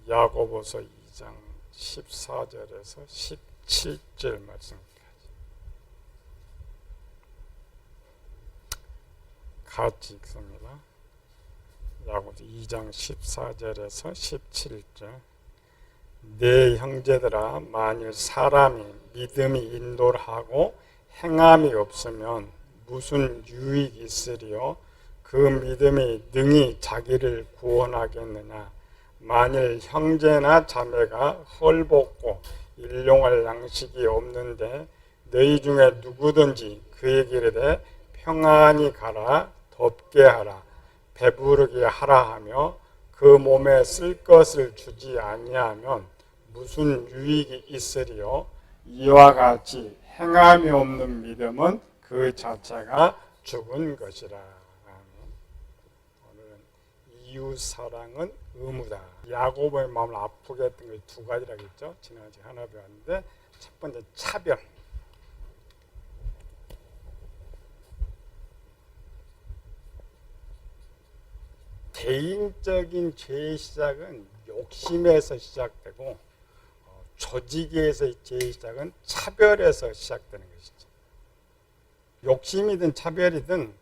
야고보서 2장 14절에서 17절 말씀까지 같이 읽습니다. 야고보서 2장 14절에서 17절. 내 형제들아, 만일 사람이 믿음이 인도를 하고 행함이 없으면 무슨 유익이 있으리요? 그 믿음이 능히 자기를 구원하겠느냐? 만일 형제나 자매가 헐벗고 일용할 양식이 없는데 너희 중에 누구든지 그에게 이르되 평안히 가라, 덥게 하라, 배부르게 하라 하며 그 몸에 쓸 것을 주지 아니하면 무슨 유익이 있으리요? 이와 같이 행함이 없는 믿음은 그 자체가 죽은 것이라. 오늘은 이웃사랑은 의무다. 야고보의 마음을 아프게 했던 게 두 가지라고 했죠. 지난주에 하나 배웠는데, 첫 번째 차별. 개인적인 죄의 시작은 욕심에서 시작되고, 조직에서의 죄의 시작은 차별에서 시작되는 것이죠. 욕심이든 차별이든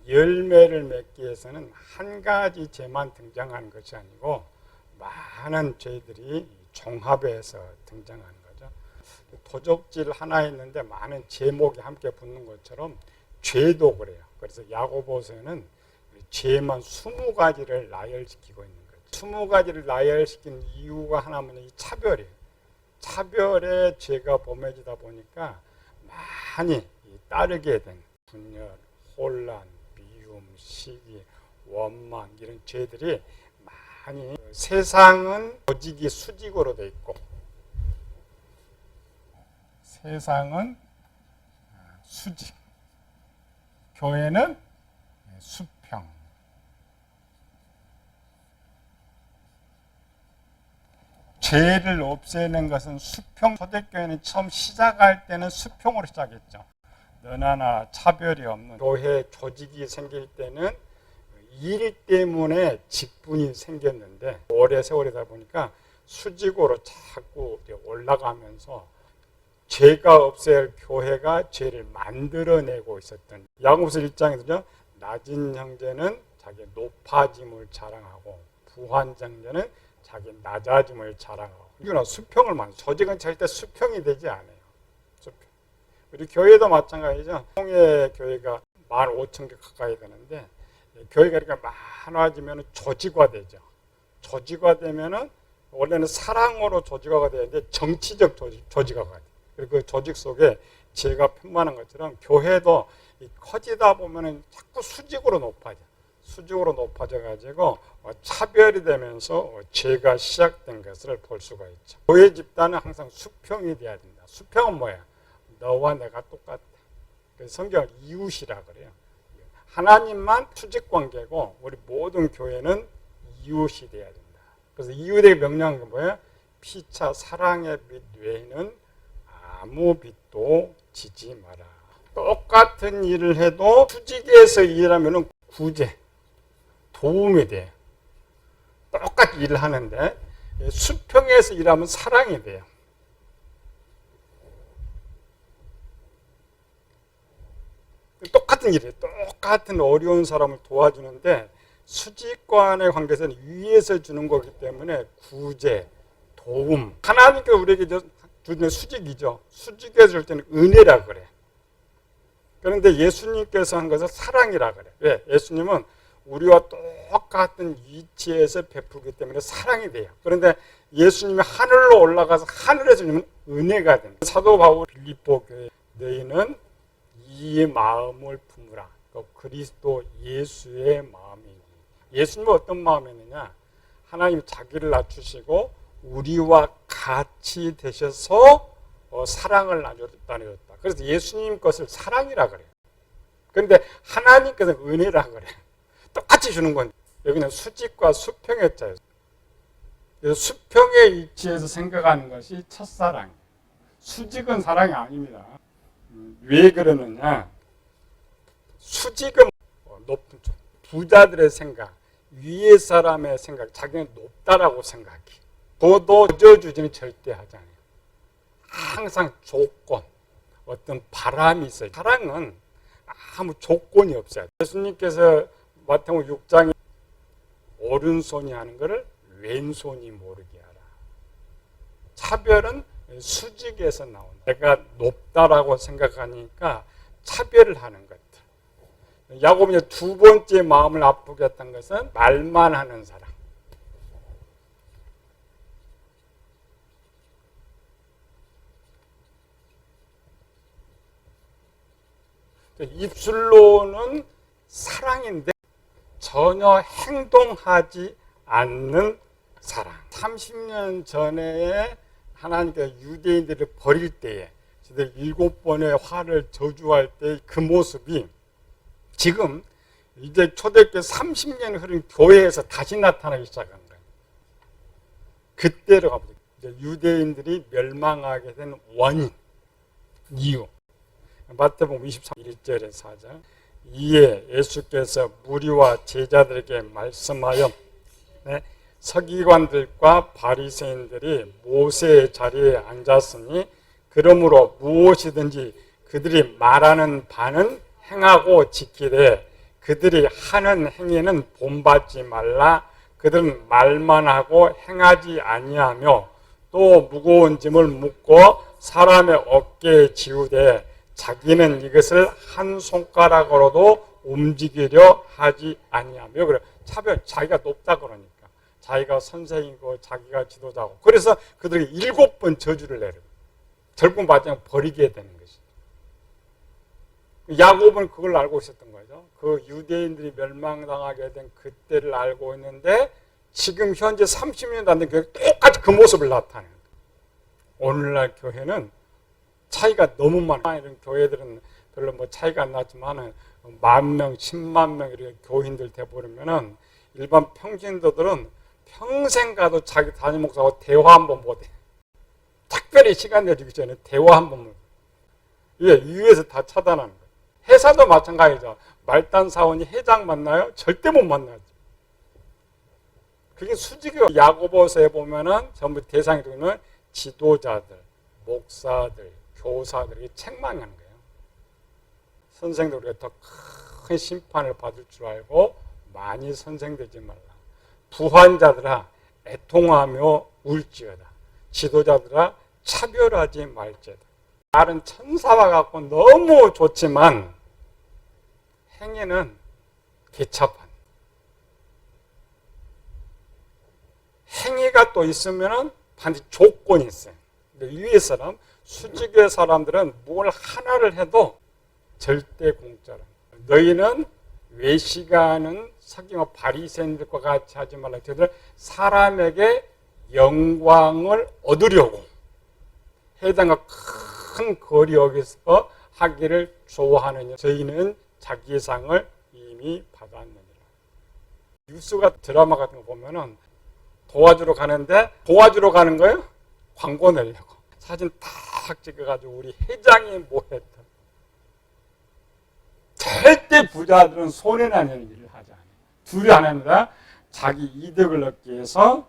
열매를 맺기 위해서는 한 가지 죄만 등장하는 것이 아니고 많은 죄들이 종합해서 등장하는 거죠. 도적질 하나 있는데 많은 제목이 함께 붙는 것처럼 죄도 그래요. 그래서 야고보서는 죄만 20가지를 나열시키고 있는 거죠. 20가지를 나열시킨 이유가 하나는 이 차별이에요. 차별에 죄가 범해지다 보니까 많이 따르게 된 분열, 혼란, 미움, 시기, 원망 이런 죄들이 많이. 세상은 조직이 수직으로 돼 있고, 세상은 수직, 교회는 수평. 죄를 없애는 것은 수평. 초대교회는 처음 시작할 때는 수평으로 시작했죠. 너나 나 차별이 없는 교회 조직이 생길 때는 일 때문에 직분이 생겼는데 오래 세월이다 보니까 수직으로 자꾸 올라가면서 죄가 없어야 할 교회가 죄를 만들어내고 있었던. 야고보서 1장에서죠. 낮은 형제는 자기 높아짐을 자랑하고 부한 형제는 자기 낮아짐을 자랑하고. 이거는 수평을 만들어. 조직은 절대 수평이 되지 않아요. 수평. 우리 교회도 마찬가지죠. 통해 교회가 15,000개 가까이 되는데 교회가 이렇게 많아지면 조직화되죠. 조직화되면은 원래는 사랑으로 조직화가 되는데 정치적 조직화가 돼요. 그리고 그 조직 속에 죄가 편만한 것처럼 교회도 커지다 보면은 자꾸 수직으로 높아져. 수직으로 높아져 가지고 차별이 되면서 죄가 시작된 것을 볼 수가 있죠. 교회 집단은 항상 수평이 돼야 된다. 수평은 뭐야? 너와 내가 똑같다. 그래서 성경을 이웃이라 그래요. 하나님만 수직관계고 우리 모든 교회는 이웃이 돼야 된다. 그래서 이웃에게 명령한 게 뭐예요? 피차 사랑의 빛 외에는 아무 빛도 지지 마라. 똑같은 일을 해도 수직에서 일하면 구제, 도움이 돼요. 똑같이 일을 하는데 수평에서 일하면 사랑이 돼요. 똑같은 일이에요. 똑같은 어려운 사람을 도와주는데 수직간의 관계에서는 위에서 주는 거기 때문에 구제, 도움. 하나님께서 우리에게 주는 수직이죠. 수직에서 줄 때는 은혜라 그래. 그런데 예수님께서 한 것은 사랑이라 그래. 왜? 예수님은 우리와 똑같은 위치에서 베풀기 때문에 사랑이 돼요. 그런데 예수님이 하늘로 올라가서 하늘에서 주면 은혜가 됩니다. 사도 바울 빌립보 교회 너희는 이 마음을 품으라. 그리스도 예수의 마음이니. 예수님은 어떤 마음이느냐? 하나님 자기를 낮추시고 우리와 같이 되셔서 사랑을 나누었다. 그래서 예수님 것을 사랑이라 그래요. 그런데 하나님께서는 은혜라 그래요. 똑같이 주는 건데 여기는 수직과 수평의 차이예요. 그래서 수평의 위치에서 생각하는 것이 첫사랑이에요. 수직은 사랑이 아닙니다. 왜 그러느냐? 수직은 높은 부자들의 생각, 위의 사람의 생각, 자기는 높다라고 생각해. 도도 져주지는 절대 하지 않아요. 항상 조건, 어떤 바람이 있어요. 사랑은 아무 조건이 없어요. 예수님께서 마태복음 6장에 오른손이 하는 것을 왼손이 모르게 하라. 차별은 수직에서 나온다. 내가 높다라고 생각하니까 차별을 하는 것들. 야곱이 두 번째 마음을 아프게 했던 것은 말만 하는 사람. 입술로는 사랑인데 전혀 행동하지 않는 사랑. 30년 전에 하나님께서 유대인들을 버릴 때에 7번의 화를 저주할 때 그 모습이 지금 이제 초대교회 30년 흐른 교회에서 다시 나타나기 시작한 거예요. 그때로 가보죠. 유대인들이 멸망하게 된 원인, 이유. 마태복음 23절 4절. 이에 예수께서 무리와 제자들에게 말씀하여 서기관들과 바리새인들이 모세의 자리에 앉았으니 그러므로 무엇이든지 그들이 말하는 바는 행하고 지키되 그들이 하는 행위는 본받지 말라. 그들은 말만 하고 행하지 아니하며 또 무거운 짐을 묻고 사람의 어깨에 지우되 자기는 이것을 한 손가락으로도 움직이려 하지 아니하며. 그래, 차별, 자기가 높다 그러니까 자기가 선생이고 자기가 지도자고. 그래서 그들이 7번 저주를 내려 결국 마지막 버리게 되는 것이죠. 야곱은 그걸 알고 있었던 거죠. 그 유대인들이 멸망당하게 된 그때를 알고 있는데 지금 현재 30년 안 된 교회 똑같이 그 모습을 나타내는 거예요. 오늘날 교회는 차이가 너무 많아요. 이런 교회들은 별로 뭐 차이가 안 나지만은 10,000명, 10만 명 이렇게 교인들 돼버리면은 일반 평신도들은 평생 가도 자기 담임 목사하고 대화 한번 못해. 특별히 시간 내주기 전에 대화 한번 못. 예, 위에서 다 차단하는 거예요. 회사도 마찬가지죠. 말단 사원이 회장 만나요? 절대 못 만나죠. 그게 수직이에요. 야고보서에 보면은 전부 대상이 되는 지도자들, 목사들, 교사들이 책망하는 거예요. 선생들 우리가 더 큰 심판을 받을 줄 알고 많이 선생되지 말라. 부한자들아 애통하며 울지어다. 지도자들아 차별하지 말지어다. 말은 천사와 같고 너무 좋지만 행위는 개차반. 행위가 또 있으면 반드시 조건이 있어요. 위의 사람, 수직의 사람들은 뭘 하나를 해도 절대 공짜라. 너희는 외식하는 서기관 바리새인들과 같이 하지 말라. 저희들 사람에게 영광을 얻으려고 해당과 큰 거리 여기서 하기를 좋아하느냐. 저희는 자기의 상을 이미 받았느니라. 뉴스가 드라마 같은 거 보면은 도와주러 가는데 도와주러 가는 거예요? 광고 내려고. 사진 딱 찍어가지고 우리 회장이 뭐 했다. 절대 부자들은 손해나는 일을 하지 않아요. 둘이 안 합니다. 자기 이득을 얻기 위해서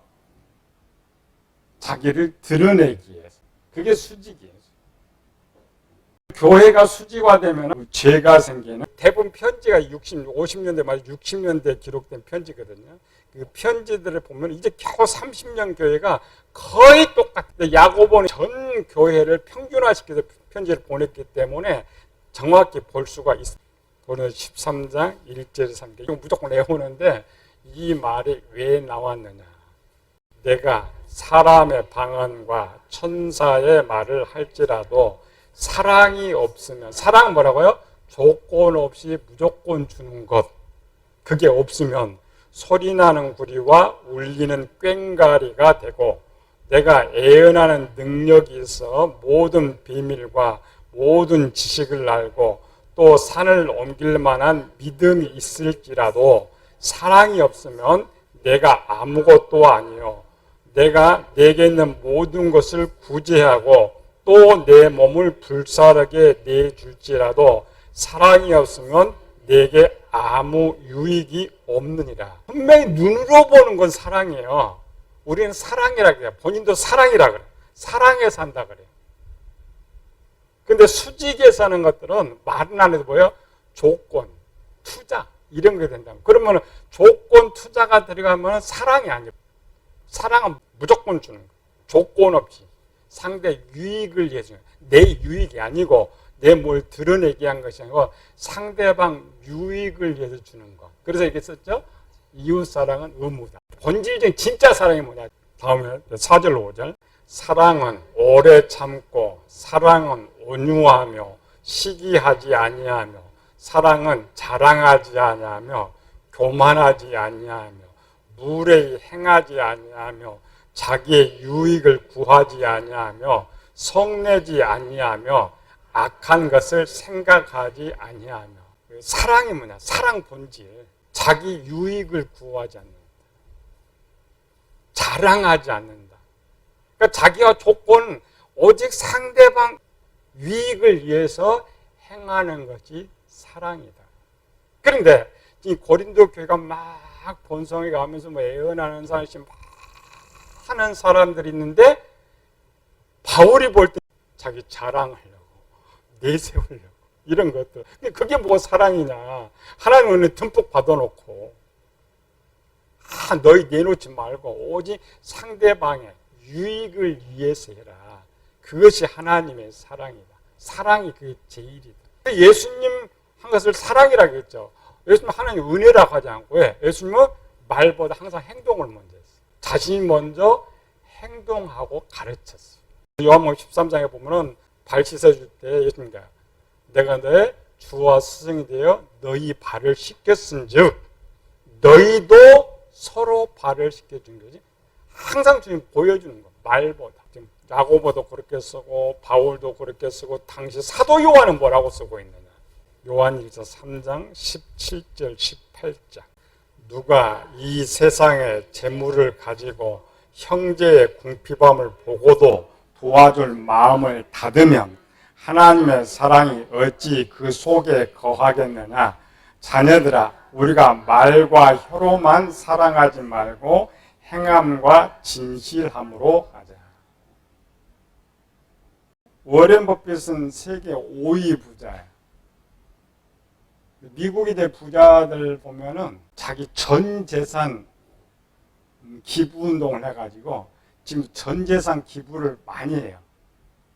자기를 드러내기 위해서. 그게 수직이에요. 교회가 수직화되면 죄가 생기는 대부분 편지가 50년대 말 60년대에 기록된 편지거든요. 그 편지들을 보면 이제 겨우 30년 교회가 거의 똑같아요. 야고보는 전 교회를 평균화시켜서 편지를 보냈기 때문에 정확히 볼 수가 있어요. 오늘 13장 1절 3절 이거 무조건 외우는데 이 말이 왜 나왔느냐. 내가 사람의 방언과 천사의 말을 할지라도 사랑이 없으면, 사랑은 뭐라고요? 조건 없이 무조건 주는 것. 그게 없으면 소리나는 구리와 울리는 꽹과리가 되고 내가 애언하는 능력이 있어 모든 비밀과 모든 지식을 알고 또 산을 옮길 만한 믿음이 있을지라도 사랑이 없으면 내가 아무것도 아니요. 내가 내게 있는 모든 것을 구제하고 또 내 몸을 불사르게 내줄지라도 사랑이 없으면 내게 아무 유익이 없느니라. 분명히 눈으로 보는 건 사랑이에요. 우리는 사랑이라 그래요. 본인도 사랑이라 그래요. 사랑에 산다 그래요. 근데 수직에 사는 것들은 말은 안 해도 뭐예요? 조건, 투자 이런 게 된다면 그러면 조건, 투자가 들어가면 사랑이 아니에요. 사랑은 무조건 주는 거예요. 조건 없이 상대 유익을 위해 주는 거예요. 내 유익이 아니고 내 뭘 드러내기 위한 것이 아니고 상대방 유익을 위해서 주는 것. 그래서 이렇게 썼죠. 이웃사랑은 의무다. 본질적인 진짜 사랑이 뭐냐. 다음에 4절 5절. 사랑은 오래 참고 사랑은 온유하며 시기하지 아니하며 사랑은 자랑하지 아니하며 교만하지 아니하며 무례히 행하지 아니하며 자기의 유익을 구하지 아니하며 성내지 아니하며 악한 것을 생각하지 아니하며. 사랑이 뭐냐? 사랑 본질. 자기 유익을 구하지 않는다. 자랑하지 않는다. 그러니까 자기가 조건 오직 상대방 유익을 위해서 행하는 것이 사랑이다. 그런데 이 고린도 교회가 막 본성에 가면서 뭐 애언하는 사람이 막 하는 사람들이 있는데 바울이 볼 때 자기 자랑하려고 내세우려고 이런 것들. 그게 뭐 사랑이냐. 하나님 은혜 듬뿍 받아놓고 너희 내놓지 말고 오직 상대방의 유익을 위해서 해라. 그것이 하나님의 사랑이다. 사랑이 그게 제일이다. 예수님 한 것을 사랑이라고 했죠. 예수님 하나님 은혜라고 하지 않고 왜? 예수님은 말보다 항상 행동을 먼저 했어요. 자신이 먼저 행동하고 가르쳤어요. 요한복음 13장에 보면은 발 씻어줄 때 예수님이 내가 내 주와 스승이 되어 너희 발을 씻겼은즉 너희도 서로 발을 씻겨준 거지. 항상 주님 보여주는 거. 말보다. 지금 야고보도 그렇게 쓰고 바울도 그렇게 쓰고 당시 사도 요한은 뭐라고 쓰고 있느냐. 요한일서 3장 17절 18절. 누가 이 세상의 재물을 가지고 형제의 궁핍함을 보고도 도와줄 마음을 닫으면 하나님의 사랑이 어찌 그 속에 거하겠느냐. 자녀들아 우리가 말과 혀로만 사랑하지 말고 행함과 진실함으로 하자. 워렌 버핏은 세계 5위 부자예요. 미국의 부자들 보면은 자기 전 재산 기부 운동을 해가지고 지금 전 재산 기부를 많이 해요.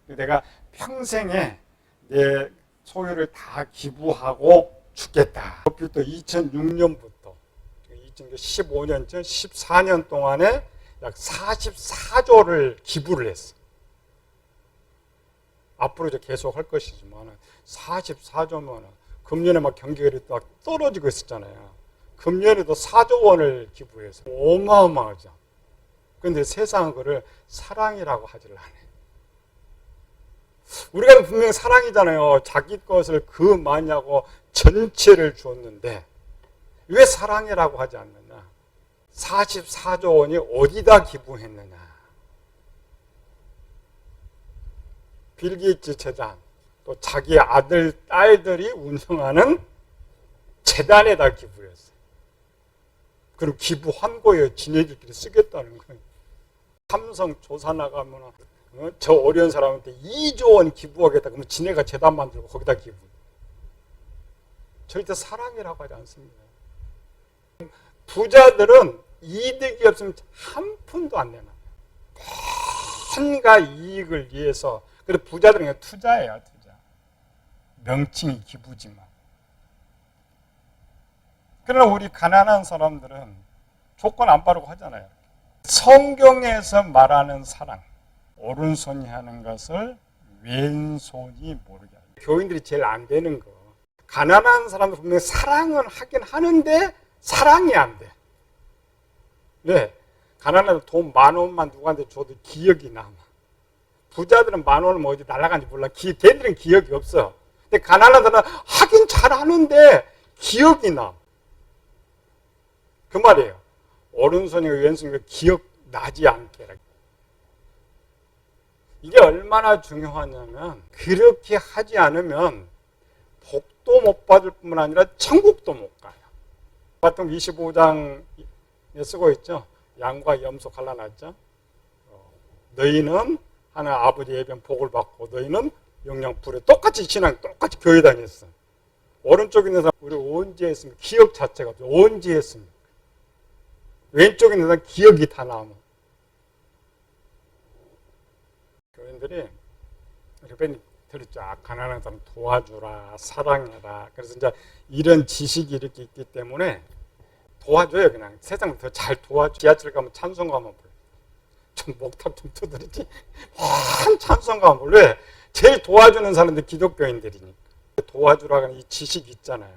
내가 평생에 내 소유를 다 기부하고 죽겠다. 버핏도 2006년부터 2015년 전 14년 동안에 약 44조를 기부를 했어. 앞으로 이제 계속 할 것이지만 44조면 금년에 막 경기가 막 떨어지고 있었잖아요. 금년에도 4조 원을 기부해서 어마어마하죠. 그런데 세상은 그를 사랑이라고 하질 않아요. 우리가 분명히 사랑이잖아요. 자기 것을 그 많이 하고 전체를 줬는데 왜 사랑이라고 하지 않느냐. 44조 원이 어디다 기부했느냐. 빌 게이츠 재단, 또 자기 아들, 딸들이 운영하는 재단에다 기부했어요. 그리고 기부 환고에 지네들끼리 쓰겠다는 거예요. 삼성 조사 나가면 저 어려운 사람한테 2조 원 기부하겠다. 그러면 지네가 재단 만들고 거기다 기부. 절대 사랑이라고 하지 않습니다. 부자들은 이득이 없으면 한 푼도 안 내놔요. 뭔가 이익을 위해서. 그래서 부자들은 그냥 투자예요, 투자. 명칭이 기부지만. 그러나 우리 가난한 사람들은 조건 안 바르고 하잖아요. 성경에서 말하는 사랑, 오른손이 하는 것을 왼손이 모르게 하는. 교인들이 제일 안 되는 거. 가난한 사람들 분명히 사랑은 하긴 하는데 사랑이 안 돼. 네, 가난한 돈 10,000원만 누구한테 줘도 기억이 남아. 부자들은 10,000원은 뭐 어디 날아간지 몰라. 걔들은 기억이 없어. 근데 가난한 사람은 하긴 잘하는데 기억이 나. 그 말이에요. 오른손이고 왼손이고 기억 나지 않게. 이게 얼마나 중요하냐면 그렇게 하지 않으면 복도 못 받을 뿐만 아니라 천국도 못 가요. 마태복음 25장에 쓰고 있죠. 양과 염소 갈라놨죠. 너희는 하나님 아버지 예배는 복을 받고 너희는 영영 불에 똑같이 신앙 똑같이 교회 다녔어. 오른쪽에 있는 사람 우리 언제 했습니까? 기억 자체가 없죠. 언제 했습니까? 왼쪽에 있는 사람 기억이 다 남아. 교인들이 이렇게 들었죠. 가난한 사람 도와주라, 사랑해라. 그래서 이제 이런 지식이 이렇게 있기 때문에 도와줘요. 그냥 세상을 더 잘 도와줘. 지하철 가면 찬송가만 불러. 좀 목탁 좀 두드리지. 찬송가만 불러. 왜? 제일 도와주는 사람들 기독교인들이니까. 도와주라는 이 지식이 있잖아요.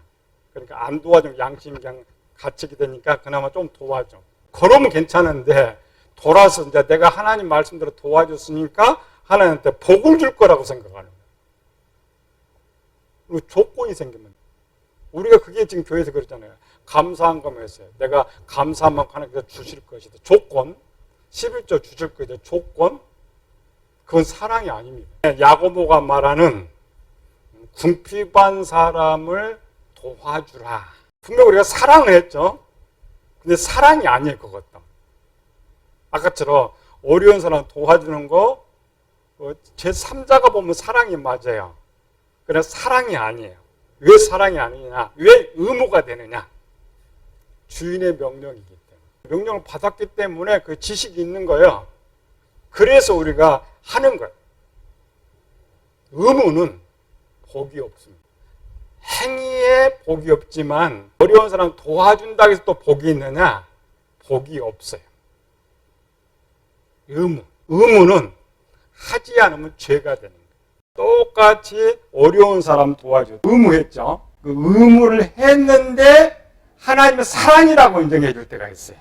그러니까 안 도와주면 양심 그냥 갇히게 되니까 그나마 좀 도와줘. 그러면 괜찮은데 돌아서 이제 내가 하나님 말씀대로 도와줬으니까 하나님한테 복을 줄 거라고 생각하는 거예요. 그리고 조건이 생기면 우리가 그게 지금 교회에서 그랬잖아요. 감사한 거면서 내가 감사한 만큼 하나님께서 주실 것이다. 조건 11조 주실 것이다. 조건 그건 사랑이 아닙니다. 야고보가 말하는 궁핍한 사람을 도와주라. 분명 우리가 사랑을 했죠. 근데 사랑이 아니에요. 그것도. 아까처럼 어려운 사람 도와주는 거 제3자가 보면 사랑이 맞아요. 그래서 사랑이 아니에요. 왜 사랑이 아니냐? 왜 의무가 되느냐? 주인의 명령이기 때문에. 명령을 받았기 때문에 그 지식이 있는 거예요. 그래서 우리가 하는 거예요. 의무는 복이 없습니다. 행위에 복이 없지만 어려운 사람 도와준다고 해서 또 복이 있느냐? 복이 없어요. 의무는 하지 않으면 죄가 되는 거예요. 똑같이 어려운 사람 도와줘. 의무했죠. 그 의무를 했는데 하나님은 사랑이라고 인정해 줄 때가 있어요.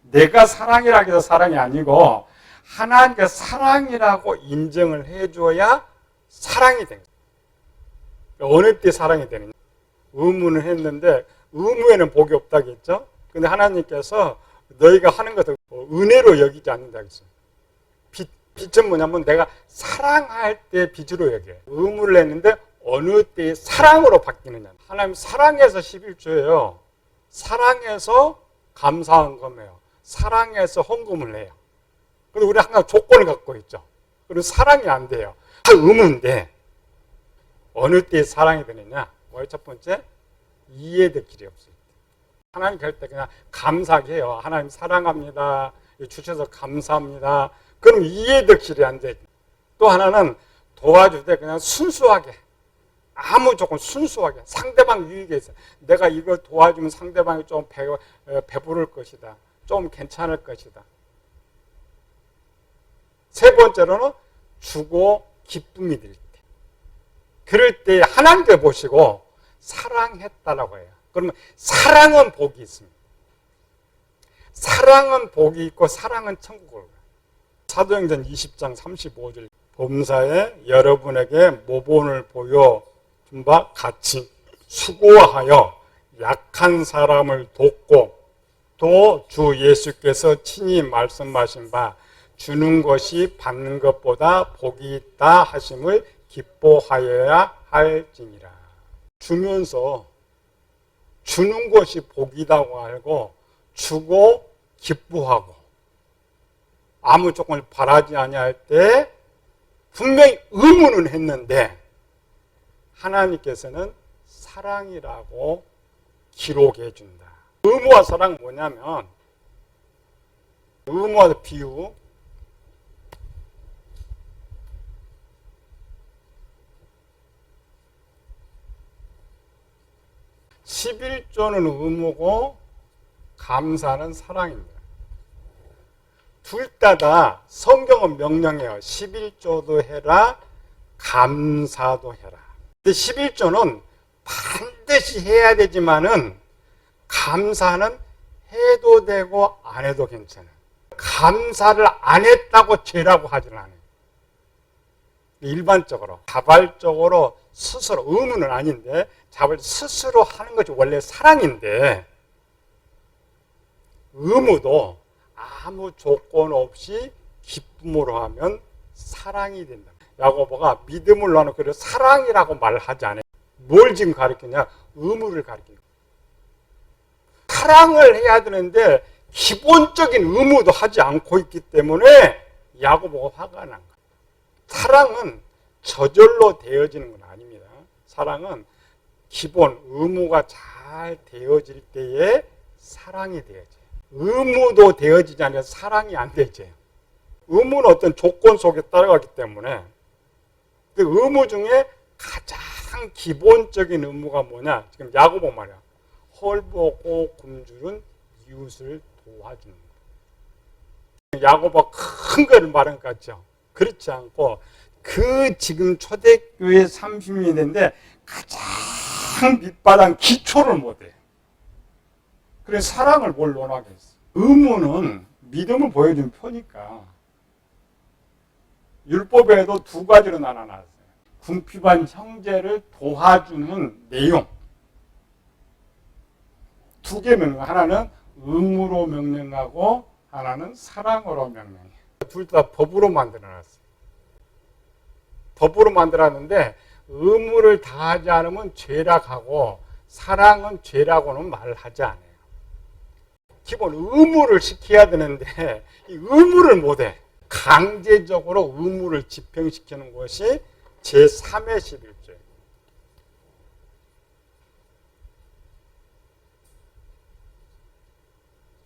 내가 사랑이라고 해서 사랑이 아니고 하나님께 사랑이라고 인정을 해줘야 사랑이 되는 거예요. 어느 때 사랑이 되느냐? 의무는 했는데 의무에는 복이 없다고 했죠. 근데 하나님께서 너희가 하는 것을 은혜로 여기지 않는다고 했어요. 빛은 뭐냐면 내가 사랑할 때 빛으로 여겨요. 의무를 했는데 어느 때 사랑으로 바뀌느냐. 하나님 사랑해서 11조예요. 사랑해서 감사한 거예요. 사랑해서 헌금을 해요. 근데 우리 항상 조건을 갖고 있죠. 그리고 사랑이 안 돼요. 의무인데 어느 때 사랑이 되느냐. 뭐예요? 첫 번째, 이해될 길이 없어요. 하나님 갈 때 그냥 감사하게 해요. 하나님 사랑합니다. 주셔서 감사합니다. 그럼 이해될 길이 안 돼. 또 하나는 도와줄 때 그냥 순수하게 아무 조건 순수하게 상대방 유익에 있어. 내가 이거 도와주면 상대방이 좀 배부를 것이다. 좀 괜찮을 것이다. 세 번째로는 주고 기쁨이 들 때. 그럴 때 하나님께 보시고 사랑했다라고 해요. 그러면 사랑은 복이 있습니다. 사랑은 복이 있고 사랑은 천국을 가요. 사도행전 20장 35절 범사에 여러분에게 모본을 보여준 바 같이 수고하여 약한 사람을 돕고 또 주 예수께서 친히 말씀하신 바 주는 것이 받는 것보다 복이 있다 하심을 기뻐하여야 할지니라. 주면서 주는 것이 복이라고 알고 주고 기뻐하고 아무 조건을 바라지 아니할 때 분명히 의무는 했는데 하나님께서는 사랑이라고 기록해 준다. 의무와 사랑은 뭐냐면 의무와 비유 11조는 의무고 감사는 사랑입니다. 둘 다 성경은 명령해요. 11조도 해라, 감사도 해라. 근데 11조는 반드시 해야 되지만은 감사는 해도 되고 안 해도 괜찮아요. 감사를 안 했다고 죄라고 하지는 않아요. 일반적으로 자발적으로 스스로 의무는 아닌데 스스로 하는 것이 원래 사랑인데 의무도 아무 조건 없이 기쁨으로 하면 사랑이 된다. 야고보가 믿음을 나누고 사랑이라고 말하지 않아요. 뭘 지금 가르치냐? 의무를 가르치는 거예요. 사랑을 해야 되는데 기본적인 의무도 하지 않고 있기 때문에 야고보가 화가 난 거예요. 사랑은 저절로 되어지는 건 아닙니다. 사랑은 기본 의무가 잘 되어질 때에 사랑이 되어져요. 의무도 되어지지 않으면 사랑이 안 되죠. 의무는 어떤 조건 속에 따라가기 때문에 그 의무 중에 가장 기본적인 의무가 뭐냐? 지금 야고보 말이야. 헐벗고 굶주린 이웃을 도와주는 거예요. 야고보가 큰 걸 말한 것 같죠? 그렇지 않고 그 지금 초대교회 30년인데 가장 밑바닥 기초를 못해요. 그래서 사랑을 뭘 원하겠어. 의무는 믿음을 보여준 표니까. 율법에도 두 가지로 나눠놨어요. 궁핍한 형제를 도와주는 내용. 두 개 명령. 하나는 의무로 명령하고 하나는 사랑으로 명령해요. 둘 다 법으로 만들어놨어요. 법으로 만들었는데 의무를 다하지 않으면 죄락하고 사랑은 죄라고는 말을 하지 않아요. 기본 의무를 지켜야 되는데 이 의무를 못해. 강제적으로 의무를 집행시키는 것이 제3의 11조예요.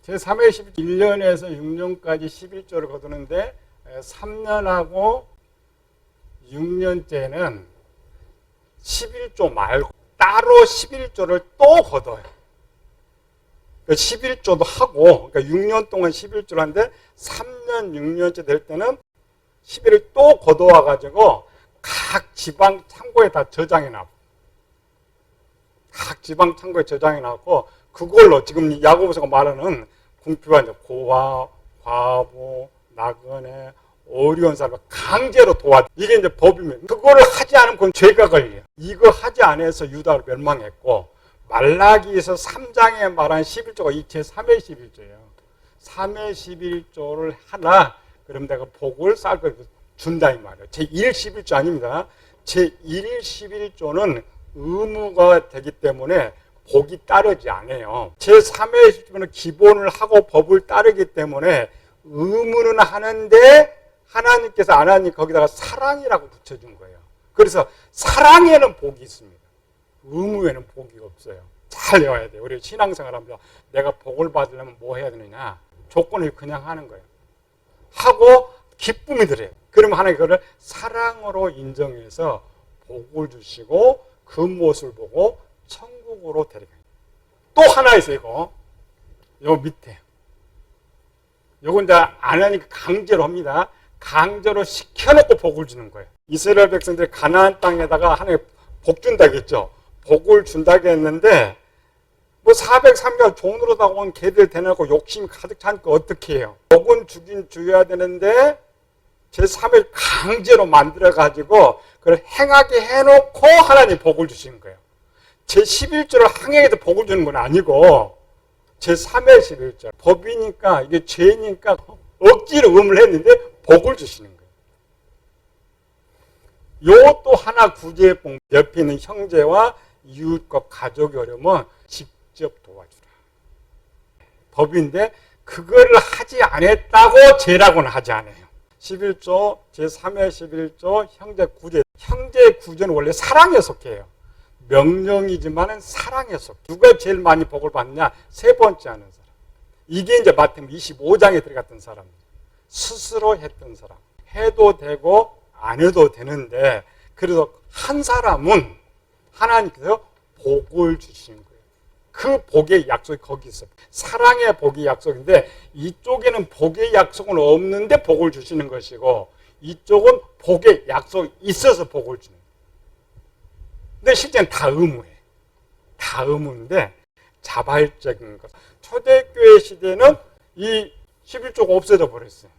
제3의 11조 1년에서 6년까지 11조를 거두는데 3년하고 6년째는 11조 말고 따로 11조를 또 거둬요. 11조도 하고, 그러니까 6년 동안 11조를 하는데 3년, 6년째 될 때는 11을 또 거둬와가지고 각 지방 창고에 다 저장해 놔. 각 지방 창고에 저장해 놨고, 그걸로 지금 야고보서가 말하는 궁핍한 고아, 과부, 나그네, 어려운 사람을 강제로 도와. 이게 이제 법이면 그거를 하지 않으면 그건 죄가 걸려요. 이거 하지 않아서 유다를 멸망했고 말라기에서 3장에 말한 11조가 이 제3의 11조예요. 3의 11조를 하나 그럼 내가 복을 쌀걸 준다 이 말이에요. 제1 11조 아닙니다. 제1 11조는 의무가 되기 때문에 복이 따르지 않아요. 제3의 11조는 기본을 하고 법을 따르기 때문에 의무는 하는데 하나님께서 안 하니 거기다가 사랑이라고 붙여준 거예요. 그래서 사랑에는 복이 있습니다. 의무에는 복이 없어요. 잘 외워야 돼요. 우리 신앙생활 하면서 내가 복을 받으려면 뭐 해야 되느냐? 조건을 그냥 하는 거예요. 하고 기쁨이 들어요. 그러면 하나님 그거를 사랑으로 인정해서 복을 주시고 그 모습을 보고 천국으로 데려가요. 또 하나 있어요. 이거. 요 밑에. 요건 이제 안 하니까 강제로 합니다. 강제로 시켜놓고 복을 주는 거예요. 이스라엘 백성들이 가나안 땅에다가 하나님 복 준다겠죠. 복을 준다고 했는데 뭐 403년 종으로다가 온 개들 대놓고 욕심이 가득 차니까 어떻게 해요? 복은 주긴 줘야 되는데 제3일 강제로 만들어가지고 그걸 행하게 해놓고 하나님 복을 주시는 거예요. 제11조를 항행해서 복을 주는 건 아니고 제3의 11조. 법이니까 이게 죄니까 억지로 의무를 했는데 복을 주시는 거예요. 요 또 하나 구제복. 옆에 있는 형제와 이웃과 가족이 어려우면 직접 도와주라. 법인데 그거를 하지 않았다고 죄라고는 하지 않아요. 11조 제3의 11조 형제 구제. 형제 구제는 원래 사랑에 속해요. 명령이지만은 사랑에 속해. 누가 제일 많이 복을 받느냐? 세 번째 하는 사람. 이게 이제 마태복음 25장에 들어갔던 사람. 스스로 했던 사람. 해도 되고 안 해도 되는데 그래서 한 사람은 하나님께서 복을 주시는 거예요. 그 복의 약속이 거기 있어요. 사랑의 복의 약속인데 이쪽에는 복의 약속은 없는데 복을 주시는 것이고 이쪽은 복의 약속이 있어서 복을 주는 거예요. 근데 실제는 다 의무예요. 다 의무인데 자발적인 것. 초대교회 시대는 이 11조가 없어져 버렸어요.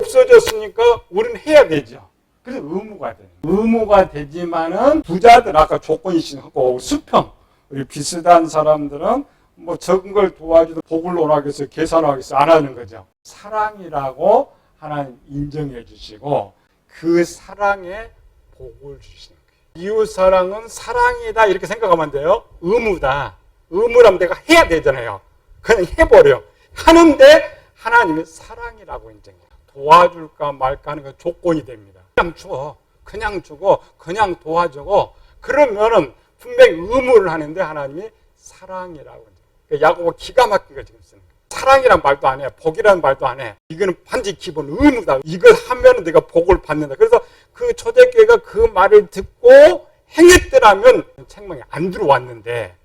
없어졌으니까 우리는 해야 되죠. 그래서 의무가 돼요. 의무가 되지만은 부자들 아까 조건이 하고 수평 우리 비슷한 사람들은 뭐 적은 걸 도와주도 복을 논하겠어요, 계산하겠어요, 안 하는 거죠. 사랑이라고 하나님 인정해 주시고 그 사랑에 복을 주시는 거예요. 이웃 사랑은 사랑이다 이렇게 생각하면 안 돼요. 의무다. 의무라면 내가 해야 되잖아요. 그냥 해버려. 하는데 하나님이 사랑이라고 인정해요. 도와줄까 말까 하는 게 조건이 됩니다. 그냥 줘. 그냥 주고 그냥 도와주고 그러면은 분명히 의무를 하는데 하나님이 사랑이라고 인정해요. 야고보 기가 막힌 거 지금 쓰는 거예요. 사랑이란 말도 안 해. 복이라는 말도 안 해. 이거는 반드시 기본 의무다. 이걸 하면은 내가 복을 받는다. 그래서 그 초대교회가 그 말을 듣고 행했더라면 책망이 안 들어왔는데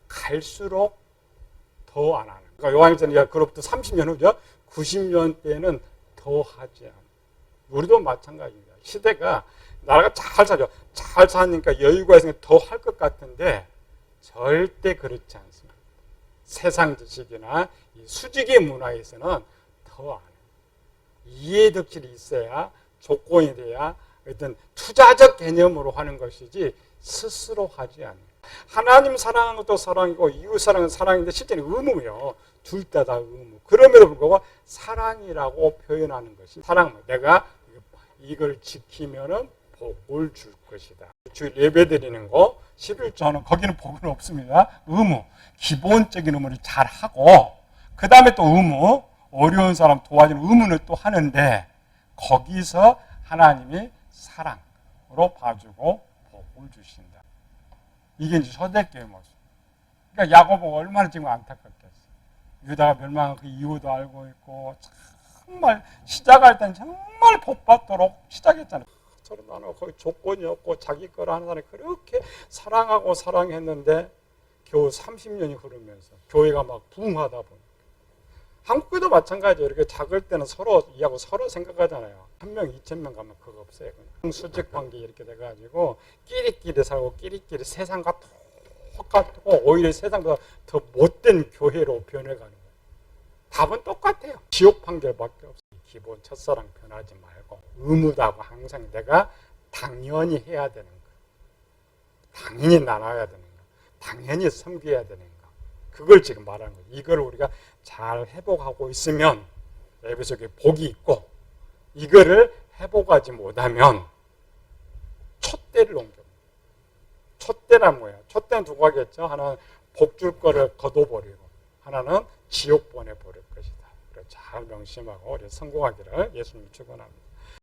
갈수록 더 안 하는. 그러니까 요한일서는 그로부터 30년 후죠. 90년 때는 더 하지 않아. 우리도 마찬가지입니다. 시대가 나라가 잘 사죠. 잘 사니까 여유가 있으니까 더 할 것 같은데 절대 그렇지 않습니다. 세상 지식이나 수직의 문화에서는 더 안 해요. 이해덕실이 있어야 조건이 돼야 어떤 투자적 개념으로 하는 것이지 스스로 하지 않아요. 하나님 사랑하는 것도 사랑이고 이웃 사랑은 사랑인데 실제는 의무예요. 둘 다 의무. 그럼에도 불구하고 사랑이라고 표현하는 것이 사랑. 내가 이걸 지키면은 복을 줄 것이다. 주일 예배 드리는 거 11조는 거기는 복은 없습니다. 의무. 기본적인 의무를 잘 하고 그 다음에 또 의무. 어려운 사람 도와주는 의무는 또 하는데 거기서 하나님이 사랑으로 봐주고 복을 주신다. 이게 이제 초대교회 모습. 그러니까 야고보가 얼마나 지금 안타깝겠어. 유다가 멸망한 그 이유도 알고 있고 정말 시작할 땐 정말 복받도록 시작했잖아요. 저런 나는 거의 조건이 없고 자기 거를 하는 사람이 그렇게 사랑하고 사랑했는데 겨우 30년이 흐르면서 교회가 막 부흥하다 보니까 한국교도 마찬가지예요. 이렇게 작을 때는 서로 이하고 서로 생각하잖아요. 1,000명, 2,000명 가면 그거 없어요. 그냥 수직 관계 이렇게 돼가지고 끼리끼리 살고 끼리끼리 세상과 똑같고 오히려 세상보다 더 못된 교회로 변해가는 거예요. 답은 똑같아요. 지옥 판결밖에 없어요. 기본 첫사랑 변하지 말고 의무다고 항상 내가 당연히 해야 되는 거, 당연히 나눠야 되는 거, 당연히 섬겨야 되는 거. 그걸 지금 말하는 거예요. 이걸 우리가 잘 회복하고 있으면 에베소교회 복이 있고 이거를 회복하지 못하면 촛대를 옮겨. 촛대란 뭐예요? 촛대는 두 가지겠죠. 하나는 복 줄 거를 거둬버리고 하나는 지옥 보내버릴 것이다. 잘 명심하고 우리 성공하기를 예수님 축원합니다.